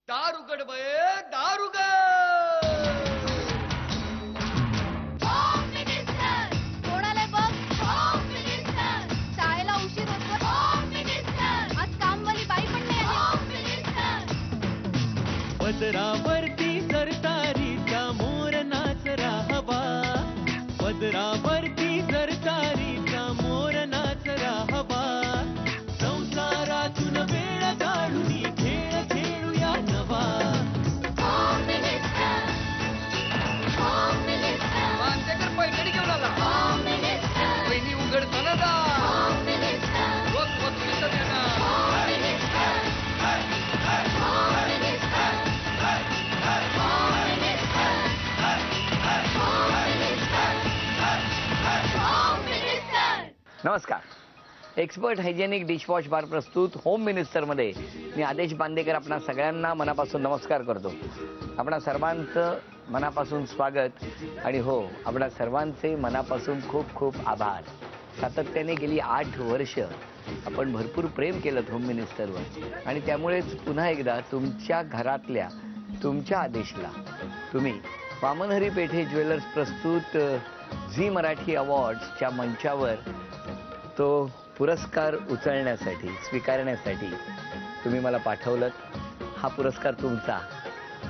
दारुगड बये दारुगड. कोणाला बघ होम मिनिस्टर. शाळेला उशीर होतो होम मिनिस्टर. आज कामवाली बाई पण नाही आली होम मिनिस्टर. पदरावरती सरतारीचा मोर नाचरा हवा, पदरावरती सरतारीचा मोर नाचरा हवा. संसारातून वेळ काढून खेळ खेळूया नवा. Home minister. Home minister. मानतेकर पैठणी घेऊन आला. Home minister. वहिनी उघडताना जा. Home minister. रोज वकिलीचं देणार. Home minister. Home minister. Home minister. Home minister. Home minister. नमस्कार. एक्सपर्ट हायजेनिक डिशवॉश बार प्रस्तुत होम मिनिस्टरमध्ये मी आदेश बांदेकर आपणा सगळ्यांना मनापासून नमस्कार करतो. आपणा सर्वांचं मनापासून स्वागत आणि हो, आपणा सर्वांचे मनापासून खूप खूप आभार. सातत्याने गेली 8 वर्ष आपण भरपूर प्रेम केलं होम मिनिस्टरवर आणि त्यामुळेच पुन्हा एकदा तुमच्या घरातल्या तुमच्या आदेशला तुम्ही वामनहरी पेठे ज्वेलर्स प्रस्तुत झी मराठी अवॉर्ड्सच्या मंचावर तो पुरस्कार उचलण्यासाठी स्वीकारण्यासाठी तुम्ही मला पाठवलं. हा पुरस्कार तुमचा,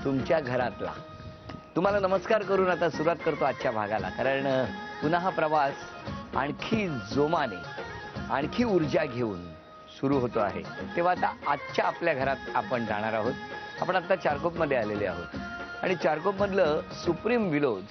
तुमच्या घरातला. तुम्हाला नमस्कार करून आता सुरुवात करतो आजच्या भागाला, कारण पुन्हा हा प्रवास आणखी जोमाने आणखी ऊर्जा घेऊन सुरू होतो आहे. तेव्हा आता आजच्या आपल्या घरात आपण जाणार आहोत. आपण आता चारकोपमध्ये आलेले आहोत आणि चारकोपमधलं सुप्रीम विलोज,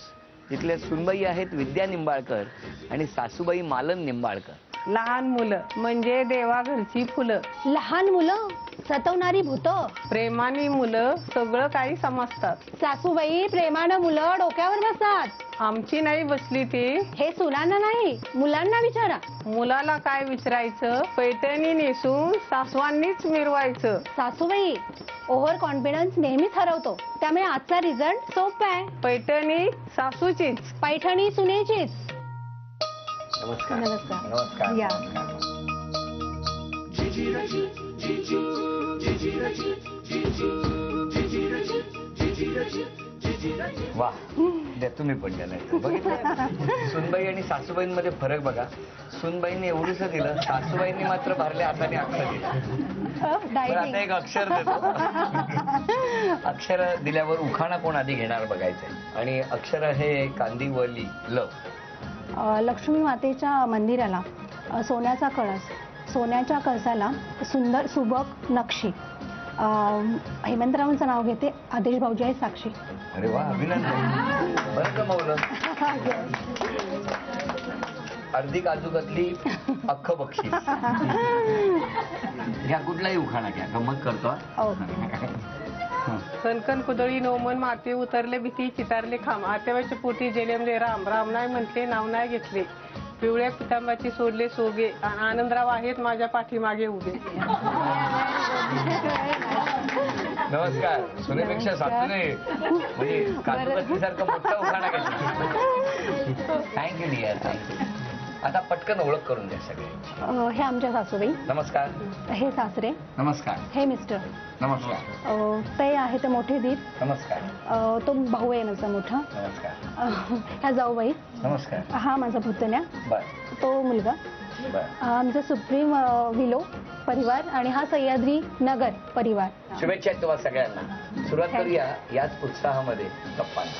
जिथल्या सुनबाई आहेत विद्या निंबाळकर आणि सासूबाई मालन निंबाळकर. लहान मुलं म्हणजे देवाघरची फुलं. लहान मुलं सतवणारी भूतं. प्रेमाने मुलं सगळं काही समजतात. सासूबाई प्रेमानं मुलं डोक्यावर बसतात. आमची नाही बसली ती. हे सुनांना नाही, मुलांना विचारा. मुलाला काय विचारायचं, पैठणी नेसून सासवांनीच मिरवायचं. सासूबाई ओव्हर कॉन्फिडन्स नेहमीच हरवतो, त्यामुळे आजचा रिझल्ट सोपा आहे. पैठणी सासूचीच, पैठणी सुनेचीच. नमस्कार. नमस्कार. नमस्कार. या. वा, द्या तुम्ही पण त्याला. बघितलं, सुनबाई आणि सासूबाईंमध्ये फरक बघा. सुनबाईंनी एवढंसं दिलं, सासूबाईंनी मात्र भरल्या हाताने अक्षर दिलं. पण आता एक अक्षर देतो. अक्षर दिल्यावर उखाणा कोण आधी घेणार बघायचंय. आणि अक्षर आहे कांदिवली ल. लक्ष्मी मातेच्या मंदिराला सोन्याचा कळस, सोन्याच्या कळसाला सुंदर सुबक नक्षी. हेमंतरावांचं नाव घेते, आदेश भाऊजी आहे साक्षी. अरे वा, अभिनंदन. बरं जमवलं. अर्धी काजूकतली अख्ख बक्षीस. घ्या कुठलाही उखाणा घ्या, गंमत करतो. कणकण कुदळी नोमन माती उतरले भीती चितारले खांब. आत्याबाईच्या पोटी जेलेमले राम, राम नाही म्हटले नाव नाही घेतले. पिवळ्या पितांबाची सोडले सोगे, आनंदराव आहेत माझ्या पाठीमागे उभे. नमस्कार. सुनेपेक्षा सासूने म्हणजे काजूकतलीसारखं मोठा उखाणा घेतला. Thank you dear, thank you. आता पटकन ओळख करून द्या सगळे. हे आमच्या सासूबाई. नमस्कार. हे सासरे. नमस्कार. हे मिस्टर. नमस्कार. ते आहे ते मोठे दीर. नमस्कार. तो भाऊ आहे माझा मोठा. नमस्कार. ह्या जाऊबाई. नमस्कार. हा माझा पुतण्या. बर तो मुलगा. बर. आमचा सुप्रीम विलो परिवार आणि हा सह्याद्री नगर परिवार. शुभेच्छा तुम्हा सगळ्यांना. सुरुवात करूया याच उत्साहामध्ये गप्पांना.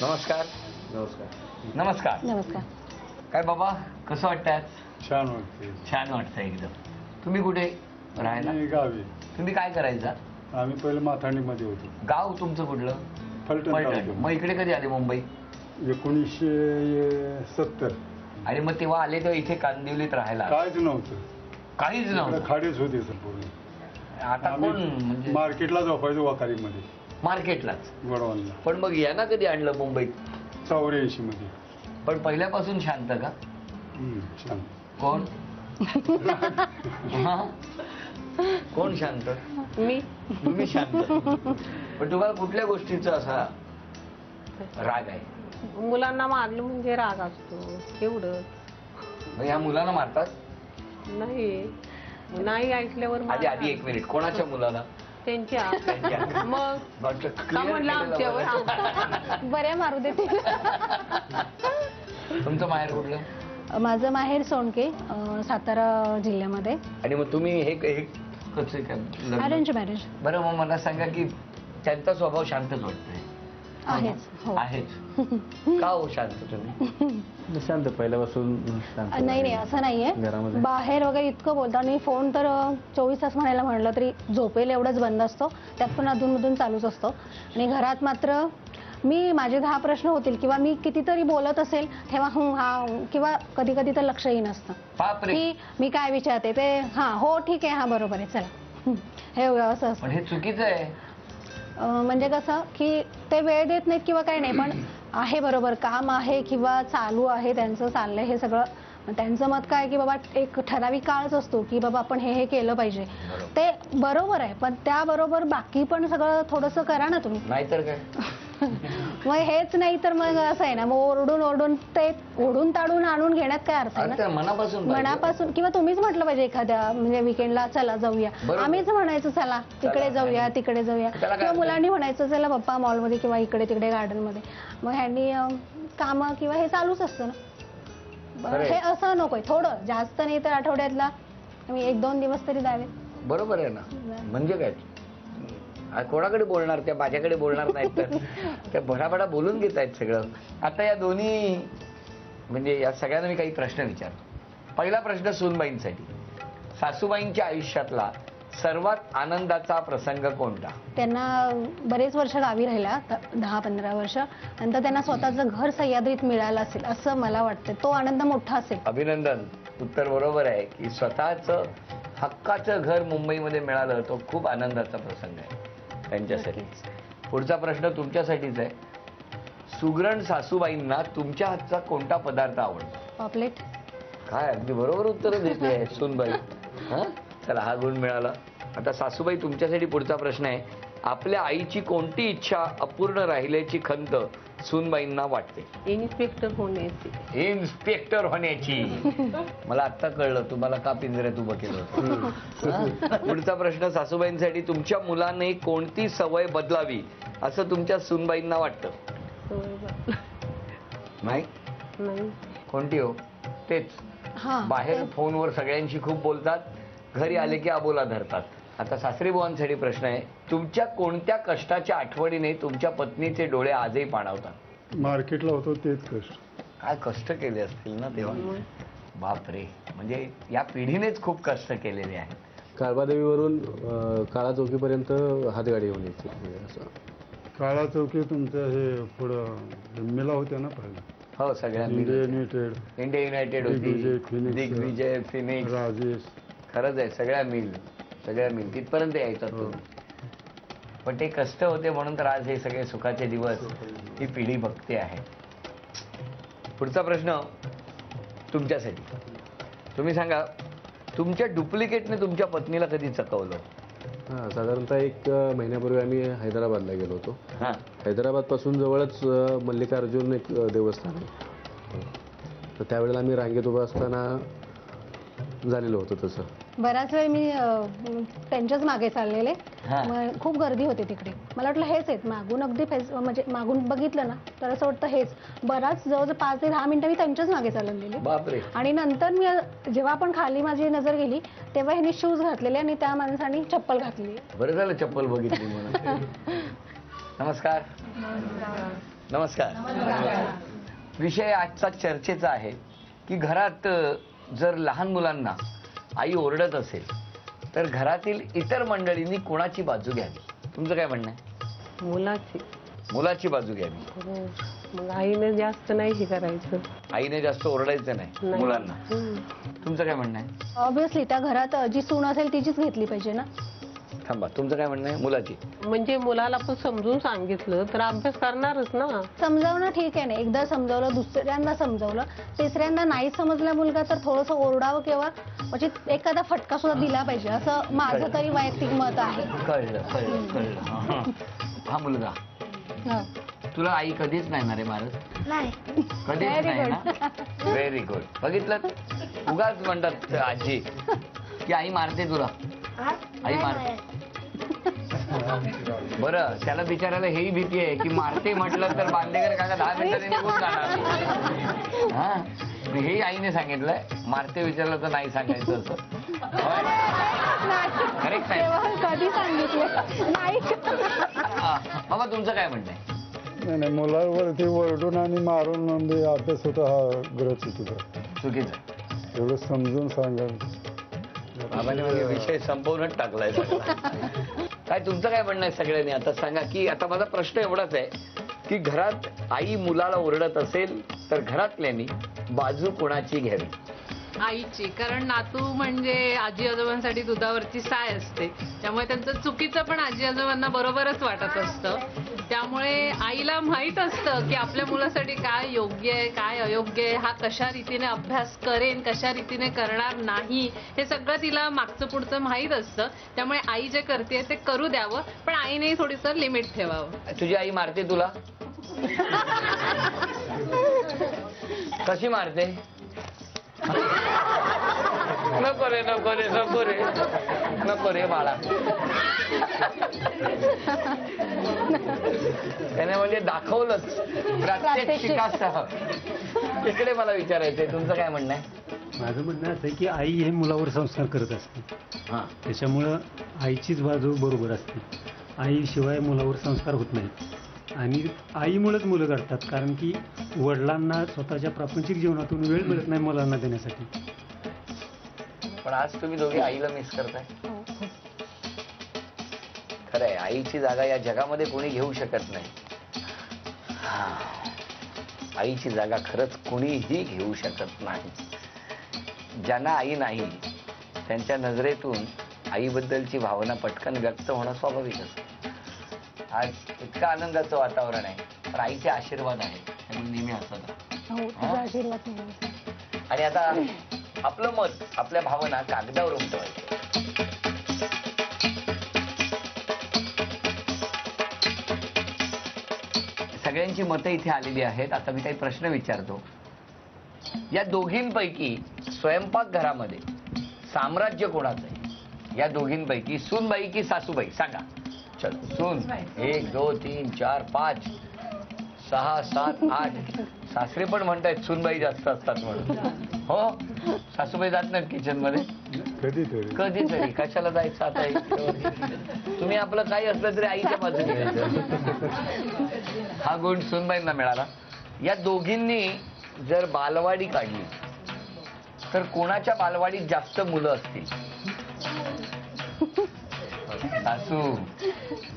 नमस्कार. नमस्कार. नमस्कार. नमस्कार. काय बाबा, कसं वाटतंय? छान वाटते. छान वाटतंय एकदम. तुम्ही कुठे राहायला? गावी. तुम्ही काय करायचा? आम्ही पहिले माथांडीमध्ये होतो. गाव तुमचं कुठलं? फलटण फलटण. तालुक्यात. मग इकडे कधी आले मुंबई? 1970. आणि मग तेव्हा आले तेव्हा इथे कांदिवलीत राहायला? काहीच नव्हतं, काहीच नव्हतं. खाडीच होते संपूर्ण. आता कोण म्हणजे? मार्केटला झोपायचो वाकारीमध्ये, मार्केटलाच. गोडवानला. पण मग यांना कधी आणलं मुंबईत? 84 मध्ये. पण पहिल्यापासून शांत का? छान. कोण? हा? कोण शांत? मी. तुम्ही शांत. पण तुम्हाला कुठल्या गोष्टीचा असा राग आहे? मुलांना मारलं म्हणजे राग असतो एवढं. मग ह्या मुलांना मारतात? नाही, नाही ऐकल्यावर आधी एक मिनिट, कोणाच्या मुलाला? त्यांच्या मग वाटलं का clear म्हणलं केलेलं आमच्यावर बऱ्या मारू देतील. बरं. तुमचं माहेर कुठलं? माझं माहेर सोनके, सातारा जिल्ह्यामध्ये. आणि मग तुम्ही हे कसं काय लग्न? अरेंज मॅरेज बरं, मग मला सांगा की त्यांचा स्वभाव शांतच वाटतोय. आहेच. हो. आहेच. का हो शांत तुम्ही? शांत पहिल्यापासून शांत. नाही असं नाहीये. घरामध्ये बाहेर वगैरे इतकं बोलतो आणि फोन तर 24 तास म्हणायला म्हणलं तरी झोपेल एवढंच बंद असतो, त्यात पण अधूनमधून चालूच असतो. आणि घरात मात्र मी माझे 10 प्रश्न होतील किंवा मी कितीतरी बोलत असेल तेव्हा हा किंवा कधी कधी तर लक्षही नसतं बापरे. की मी काय विचारते ते. हो ठीक आहे, हा बरोबर आहे, चला. हे असं असतं. पण हे चुकीचं आहे. म्हणजे कसं की ते वेळ देत नाहीत किंवा काही नाही, पण आहे बरोबर, काम आहे किंवा चालू आहे त्यांचं, चाललंय हे सगळं. त्यांचं मत काय की बाबा एक ठराविक काळच असतो की बाबा आपण हे केलं पाहिजे, ते बरोबर आहे, पण त्याबरोबर बाकी पण सगळं थोडंसं करा ना तुम्ही. नाहीतर काय. मग हेच नाही तर मग असं आहे ना, मग ओरडून ते ओढून ताडून आणून घेण्यात काय अर्थ आहे आता ना. मनापासून पाहिजे. मनापासून किंवा तुम्हीच म्हटलं पाहिजे एखाद्या म्हणजे विकेंडला चला जाऊया, बरोबर. आम्हीच म्हणायचं चला तिकडे जाऊया तिकडे जाऊया, त्याला काय किंवा अर्थ? मुलांनी म्हणायचं चला पप्पा मॉलमध्ये किंवा इकडे तिकडे गार्डन मध्ये. मग ह्यांनी कामं किंवा हे चालूच असतं ना. खरंय. हे असं नकोय, थोडं जास्त नाही तर आठवड्यातला मी 1-2 दिवस तरी द्यावे. बरोबर आहे ना. म्हणजे काय, कोणाकडे बोलणार, त्या माझ्याकडे बोलणार नाहीत तर त्या भडाभडा बोलून घेत आहेत सगळं. आता या दोन्ही म्हणजे या सगळ्यांना मी काही प्रश्न विचारतो. पहिला प्रश्न सूनबाईंसाठी. सासूबाईंच्या आयुष्यातला सर्वात आनंदाचा प्रसंग कोणता? त्यांना बरेच वर्ष गावी राहिला, 10-15 वर्ष. नंतर त्यांना स्वतःचं घर सह्याद्रीत मिळालं असेल असं मला वाटतं. तो आनंद मोठा असेल. अभिनंदन. उत्तर बरोबर आहे की स्वतःचं हक्काचं घर मुंबईमध्ये मिळालं, तो खूप आनंदाचा प्रसंग आहे त्यांच्यासाठी. पुढचा प्रश्न तुमच्यासाठीच आहे. सुगरण सासूबाईंना तुमच्या हातचा कोणता पदार्थ आवडतो? पॉपलेट. काय अगदी बरोबर उत्तर देते आहे सूनबाई. हा, चला हा गुण मिळाला. आता सासूबाई तुमच्यासाठी पुढचा प्रश्न आहे. आपल्या आईची कोणती इच्छा अपूर्ण राहिल्याची खंत सूनबाईंना वाटते? इन्स्पेक्टर होण्याची. इन्स्पेक्टर होण्याची. मला आता कळलं तुम्हाला का पिंजऱ्यात उभं केलं होतं. हा? पुढचा प्रश्न सासूबाईंसाठी. तुमच्या मुलाने कोणती सवय बदलावी असं तुमच्या सूनबाईंना वाटतं? नाही. कोणती हो? तेच हा बाहेर फोनवर सगळ्यांशी खूप बोलतात, घरी आले की अबोला धरतात. आता सासरी बुवांसाठी प्रश्न आहे. तुमच्या कोणत्या कष्टाच्या आठवणीने तुमच्या पत्नीचे डोळे आजही पाणावतात? मार्केटला होतो तेच कष्ट. काय कष्ट केले असतील ना तेव्हा. बापरे, म्हणजे या पिढीनेच खूप कष्ट केलेले आहेत. काळबादेवीवरून काळा चौकीपर्यंत हातगाडी घेऊन यायची. असं काळा चौकी तुमचं हे पुढं मिला होत्या ना पहिला. हो, सगळ्या India United, India United Digvijay, होती, फिनिक्स, दिग्विजय, फिनिक्स. राजेश. खरंच आहे, सगळ्या मिल तिथपर्यंत यायचा तो. पण ते कष्ट होते म्हणून तर आज हे सगळे सुखाचे दिवस ही पिढी बघते आहे. पुढचा प्रश्न तुमच्यासाठी. तुम्ही सांगा, तुमच्या डुप्लिकेटने तुमच्या पत्नीला कधी चकवलं? हां, साधारणतः 1 महिन्यापूर्वी आम्ही हैदराबादला गेलो होतो. हा, हैदराबाद पासून जवळच मल्लिकार्जुन एक देवस्थान आहे. तर त्यावेळेला आम्ही रांगेत उभं असताना झालेलं होतं तसं. बराच वेळ मी त्यांच्याच मागे चाललेले. हा. मग खूप गर्दी होती तिकडे. मला वाटलं हेच आहेत मागून, अगदी म्हणजे मागून बघितलं ना तर असं वाटतं हेच. बराच जवळजवळ 5 ते 10 मिनिटं मी त्यांच्याच मागे चाललेले. बापरे. आणि नंतर मी जेव्हा पण खाली माझी नजर गेली तेव्हा ह्यांनी शूज घातलेले आणि त्या माणसाने चप्पल घातली. बरं झालं चप्पल बघितली म्हणून. नमस्कार. नमस्कार. विषय आजचा चर्चेचा आहे की घरात जर लहान मुलांना आई ओरडत असेल तर घरातील इतर मंडळींनी कोणाची बाजू घ्यावी? तुमचं काय म्हणणं आहे? मुलाची बाजू घ्यावी. मग आईने जास्त नाही हे करायचं. आईने जास्त ओरडायचं नाही मुलांना. तुमचं काय म्हणणं आहे? ऑब्व्हियसली त्या घरात जी सून असेल तिचीच घेतली पाहिजे ना. थांबा, तुमचं काय म्हणणं आहे? मुलाची. म्हणजे मुलाला पण समजून सांगितलं तर अभ्यास करणारच ना. समजावणं ठीक आहे ना, एकदा समजावलं, दुसऱ्यांदा समजावलं, तिसऱ्यांदा नाही समजला मुलगा तर थोडंसं ओरडावं किंवा म्हणजे एखादा फटका सुद्धा दिला पाहिजे असं माझं तरी वैयक्तिक मत आहे. कळलं. हा मुलगा, तुला आई कधीच नाही ना रे मारत? कधीच नाही ना. Very good. बघितलं, उगाच म्हणतात आजी की आई मारते तुला. आई मारते. बरं, त्याला बिचारायला हेही भीती आहे की मारते म्हटलं तर बांदेकर काका 10 मिनिटांनी निघून जाणार. हा, हेही आईने सांगितलंय, मारते विचारलं तर नाही सांगायचं असं. करेक्ट आहे. कधी सांगितलं नाही. बाबा तुमचं काय म्हणणं आहे? नाही, मुलांवरती ओरडून आणि मारून अभ्यास होता हा ग्रह चुकीचं. एवढं समजून सांगा. बाबाने म्हणजे विषय संपवूनच टाकलाय सगळा. काय तुमचं काय म्हणणं आहे सगळ्यांनी? आता सांगा की आता माझा प्रश्न एवढाच आहे की घरात आई मुलाला ओरडत असेल तर घरातल्यांनी बाजू कोणाची घ्यावी? आईची. कारण नातू म्हणजे आजी आजोबांसाठी दुधावरची साय असते, त्यामुळे त्यांचं चुकीचं पण आजी आजोबांना बरोबरच वाटत असतं. त्यामुळे आईला माहीत असतं की आपल्या मुलासाठी काय योग्य आहे काय अयोग्य आहे, हा कशा रीतीने अभ्यास करेन कशा रीतीने करणार नाही, हे सगळं तिला मागचं पुढचं माहीत असतं. त्यामुळे आई जे करते ते करू द्यावं, पण आईने थोडीसं लिमिट ठेवावं. तुझी आई मारते तुला? कशी मारते? नको रे नको रे नको रे नको रे बाळा. त्याने म्हणजे दाखवलंच प्रात्यक्षिकासह. इकडे मला विचारायचंय, तुमचं काय म्हणणं आहे? माझं म्हणणं असं आहे की आई हे मुलावर संस्कार करत असते, त्याच्यामुळं आईचीच बाजू बरोबर असते. आईशिवाय मुलावर संस्कार होत नाहीत आणि आईमुळेच मुलं घडतात. कारण की वडिलांना स्वतःच्या प्रापंचिक जीवनातून वेळ मिळत नाही मुलांना देण्यासाठी. पण आज तुम्ही दोघे आईला मिस करताय. खरंय, आईची जागा या जगामध्ये कोणी घेऊ शकत नाही. आईची जागा खरंच कोणीही घेऊ शकत नाही. ज्यांना आई नाही त्यांच्या नजरेतून आईबद्दलची भावना पटकन व्यक्त होणं स्वाभाविक असतं. आज इतकं आनंदाचं वातावरण आहे, पण आईचे आशीर्वाद आहे त्यामुळे नेहमी असतात. आणि आता आपलं मत, आपल्या भावना कागदावर उमटवायचं. सगळ्यांची मतं इथे आलेली आहेत. आता मी काही प्रश्न विचारतो. या दोघींपैकी स्वयंपाकघरामध्ये साम्राज्य कोणाचं आहे? या दोघींपैकी सूनबाई की सासूबाई? सांगा. चल, सून 1 2 3 4 5 6 7 8. सासरे पण म्हणतायत सूनबाई जास्त असतात म्हणून. हो, सासूबाई जात नाहीत किचन मध्ये? कधीतरी. कशाला जायचं आता? तुम्ही आपलं काही असलं तरी आईच्या बाजूने घ्यायचं. हा गुण सूनबाईंना मिळाला. या दोघींनी जर बालवाडी काढली तर कोणाच्या बालवाडीत जास्त मुलं असतील?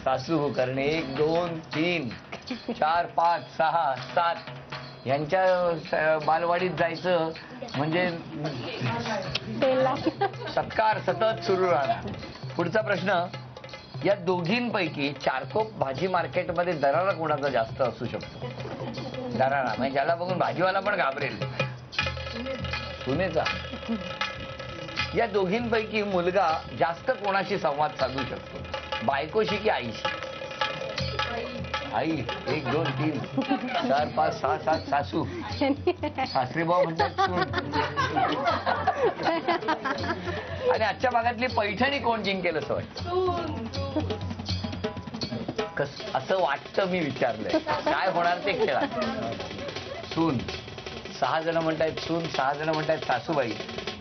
सासू करणे 1 2 3 4 5 6 7 यांच्या बालवाडीत जायचं म्हणजे सत्कार सतत सुरू राहणार. पुढचा प्रश्न, या दोघींपैकी चारकोप भाजी मार्केटमध्ये दरारा कोणाचा जास्त असू शकतो? दरारा म्हणजे ज्याला बघून भाजीवाला पण घाबरेल. सुनेचा. या दोघींपैकी मुलगा जास्त कोणाशी संवाद साधू शकतो? बायकोशी की आईशी? आई. 1 2 3 4 5 6 7 सासू. सासरी भाऊ म्हणतात सून. आणि आजच्या भागातली पैठणी कोण जिंकेल असं वाटतं? असं वाटतं, मी विचारलंय. काय होणार ते खेळा. सून. 6 जण म्हणतायत सून, 6 जण म्हणतायत सासूबाई.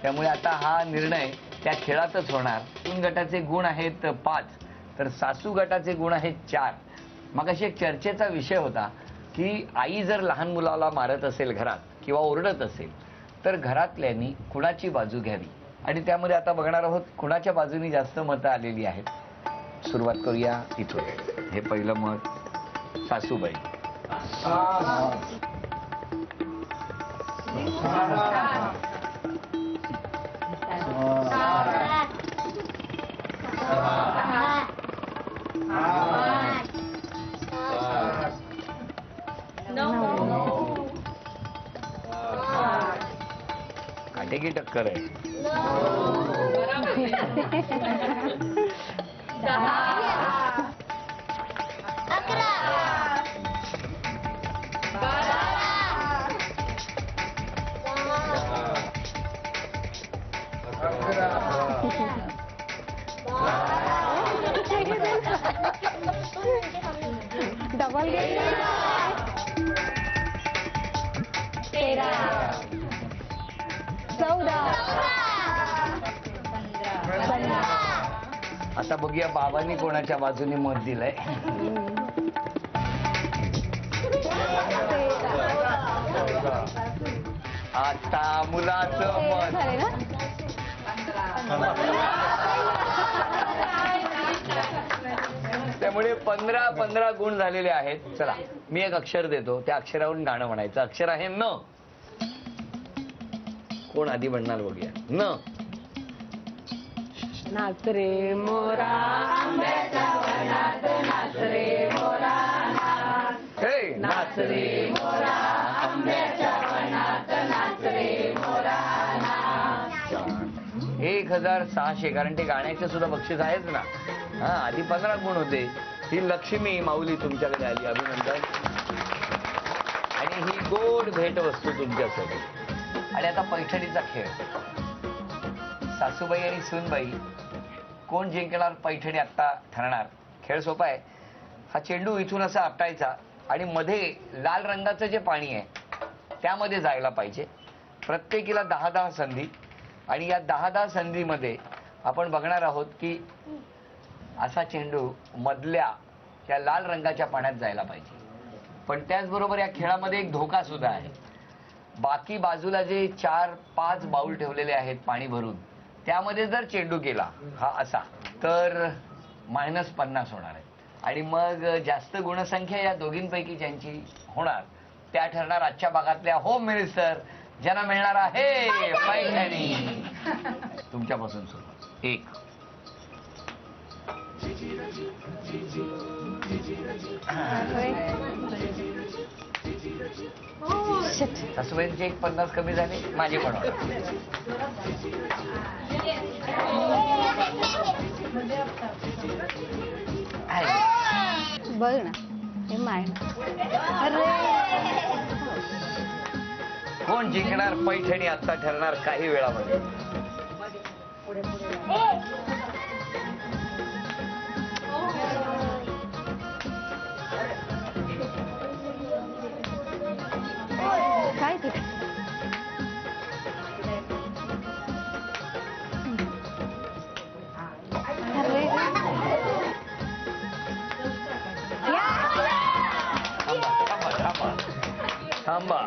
त्यामुळे आता हा निर्णय त्या खेळातच होणार. सून गटाचे गुण आहेत 5 तर सासू गटाचे गुण आहेत 4. मग अशी एक चर्चेचा विषय होता की आई जर लहान मुलाला मारत असेल घरात किंवा ओरडत असेल तर घरातल्यांनी कुणाची बाजू घ्यावी. आणि त्यामध्ये आता बघणार आहोत कुणाच्या बाजूनी जास्त मतं आलेली आहेत. सुरुवात करूया इथून. हे पहिलं मत सासूबाई. काटेकी टक्कर आहे. 11 13 14 आता बघूया बाबांनी कोणाच्या बाजूने मत दिलंय. आता मुलाचं मत. झाले ना? त्यामुळे 15 गुण झालेले आहेत. चला मी एक अक्षर देतो, त्या अक्षरावरून गाणं म्हणायचं. अक्षर आहे न. कोण आधी म्हणणार बघूया. न. नाच रे मोरा आंब्याच्या वनात, नाच रे मोरा हे नाच रे मोरा आंब्याच्या वनात, नाच रे मोरा 1600. कारण ते गाण्याचे सुद्धा बक्षीस आहेच ना. हा, आधी 15 गुण होते. ही लक्ष्मी माऊली तुमच्याकडे आली. अभिनंदन. आणि ही गोड भेट वस्तू तुमच्यासाठी. आणि आता पैठणीचा खेळ. सासूबाई आणि सूनबाई कोण जिंकणार पैठणी आत्ता ठरणार. खेळ सोपा आहे. हा चेंडू इथून असा आपटायचा आणि मध्ये लाल रंगाचं जे पाणी आहे त्यामध्ये जायला पाहिजे. प्रत्येकीला 10-10 संधी. आणि या 10-10 संधीमध्ये आपण बघणार आहोत की असा चेंडू मधल्या त्या लाल रंगाच्या पाण्यात जायला पाहिजे. पण त्याचबरोबर या खेळामध्ये एक धोका सुद्धा आहे. बाकी बाजूला जे 4-5 बाऊल ठेवलेले आहेत पाणी भरून, त्यामध्ये जर चेंडू गेला हा असा तर -50 होणार आहे. आणि मग जास्त गुणसंख्या या दोघींपैकी ज्यांची होणार त्या ठरणार आजच्या भागातल्या होम मिनिस्टर, ज्यांना मिळणार आहे पैठणी. तुमच्यापासून सुरू. 1. सासूबाईंचे 50 कमी झाले, माझे पण होणार. बघ ना हे माय. अरे कोण जिंकणार पैठणी आत्ता ठरणार काही वेळामध्ये. काय ते थांबा.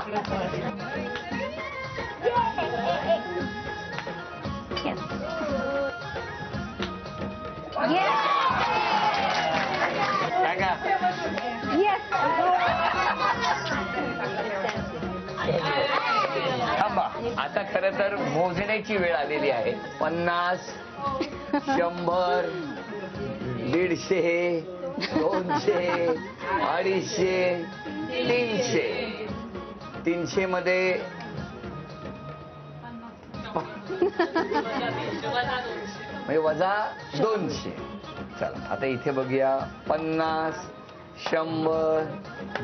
सांगा. थांबा. आता खरं तर मोजण्याची वेळ आलेली आहे. 50, 100, 150, 200, 250, 300. 300 मध्ये म्हणजे वजा 200. चला आता इथे बघूया. 50, 100,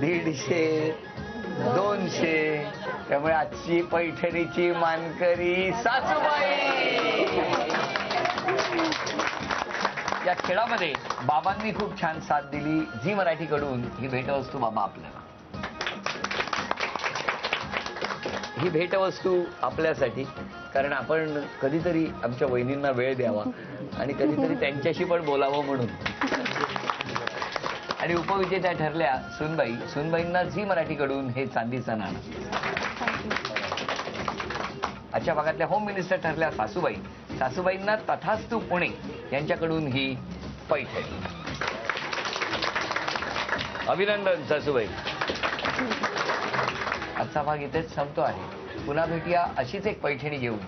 150, 200. त्यामुळे आजची पैठणीची मानकरी सासूबाई. या खेळामध्ये बाबांनी खूप छान साथ दिली. झी मराठीकडून ही भेटवस्तू बाबा आपल्याला. ही भेटवस्तू आपल्यासाठी, कारण आपण कधीतरी आमच्या वहिनींना वेळ द्यावा आणि कधीतरी त्यांच्याशी पण बोलावं म्हणून. आणि उपविजेत्या ठरल्या सूनबाई. सूनबाईंना झी मराठीकडून हे चांदीचं नाणं. आजच्या भागातल्या होम मिनिस्टर ठरल्या सासूबाई. सासूबाईंना तथास्तु पुणे यांच्याकडून ही पैठणी. अभिनंदन सासूबाई. आजचा भाग इथेच संपतो आहे. पुन्हा भेटूया अशीच एक पैठणी घेऊन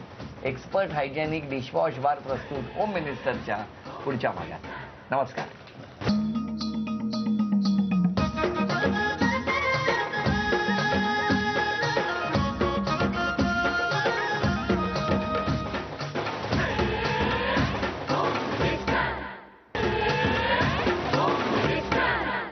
एक्सपर्ट हायजेनिक डिशवॉश बार प्रस्तुत होम मिनिस्टरच्या पुढच्या भागात. नमस्कार.